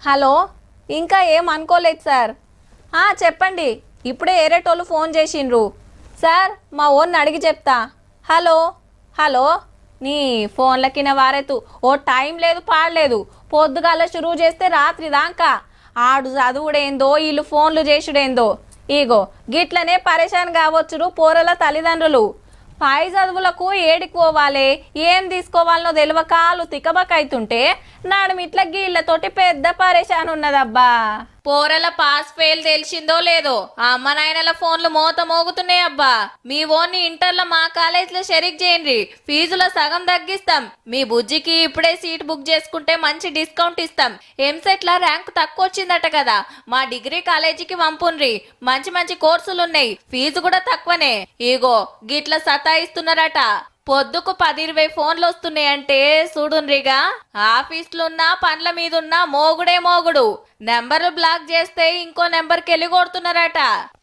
Hello, ఇంకా ఏం అనుకోలేదు సార్. చెప్పండి, ఇప్పుడే ఏరేటోళ్ళు ఫోన్ చేసిండ్రు సార్. మా ఓన్ని అడిగి చెప్తా. హలో హలో, నీ ఫోన్లకిన వారెతు ఓ టైం లేదు పాడలేదు. పొద్దుగాల షురువు చేస్తే రాత్రి దాకా ఆడు చదువుడేందో వీళ్ళు ఫోన్లు చేసుడేందో. ఇగో గిట్లనే పరేషాన్ కావచ్చురు పోరల తల్లిదండ్రులు. పై చదువులకు ఏడికి పోవాలి, ఏం తీసుకోవాలనో తెలియకాలు తికబకైతుంటే నడుమిట్ల గీళ్లతోటి పెద్ద పరేషాన్ ఉన్నదబ్బా. పోరల పాస్ ఫెయిల్ తెలిసిందో లేదో అమ్మ నాయనల ఫోన్లు మోత మోగుతున్నాయి అబ్బా. మీ ఓన్ని ఇంటర్లో మా కాలేజీలో షరీక్ చేయండి, ఫీజులో సగం తగ్గిస్తాం. మీ బుజ్జికి ఇప్పుడే సీట్ బుక్ చేసుకుంటే మంచి డిస్కౌంట్ ఇస్తాం. ఎంసెట్ల ర్యాంక్ తక్కువ వచ్చిందట కదా, మా డిగ్రీ కాలేజీకి పంపుండ్రి. మంచి మంచి కోర్సులు ఉన్నాయి, ఫీజు కూడా తక్కువనే. ఇగో గిట్ల సతాయిస్తున్నారట. పొద్దుకు 10-20 ఫోన్లు వస్తున్నాయంటే చూడుండ్రిగా. ఆఫీస్లున్నా పండ్ల మీదున్నా మోగుడే మోగుడు. నెంబర్లు బ్లాక్ చేస్తే ఇంకో నెంబర్కి వెళ్ళి కొడుతున్నారట.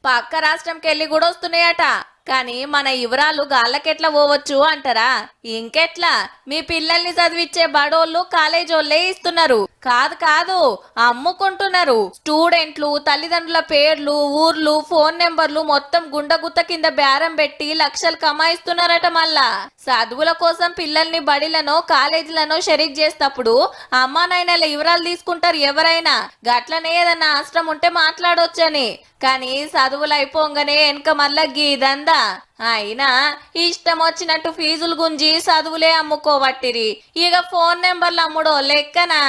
పక్క రాష్ట్రంకి వెళ్ళి కూడా వస్తున్నాయట. కానీ మన వివరాలు గాళ్ళకెట్లా పోవచ్చు అంటారా? ఇంకెట్లా? మీ పిల్లల్ని చదివించే బడోళ్ళు కాలేజోళ్ళే ఇస్తున్నారు. కాదు కాదు, అమ్ముకుంటున్నారు. స్టూడెంట్లు తల్లిదండ్రుల పేర్లు, ఊర్లు, ఫోన్ నెంబర్లు మొత్తం గుండగుత్త కింద బేరం పెట్టి లక్షలు కమాయిస్తున్నారట. మళ్ళా చదువుల కోసం పిల్లల్ని బడిలను కాలేజీలను షరీక్ చేసేటప్పుడు అమ్మా నాయనల వివరాలు తీసుకుంటారు ఎవరైనా. గట్లనే ఏదన్నా ఆశ్రమం ఉంటే మాట్లాడొచ్చని. కానీ చదువులు అయిపోగానే వెనక మళ్ళా గీదందా. అయినా ఇష్టం వచ్చినట్టు ఫీజులు గుంజి చదువులే అమ్ముకోవట్టిరి. ఇక ఫోన్ నెంబర్లు అమ్ముడో లెక్కనా?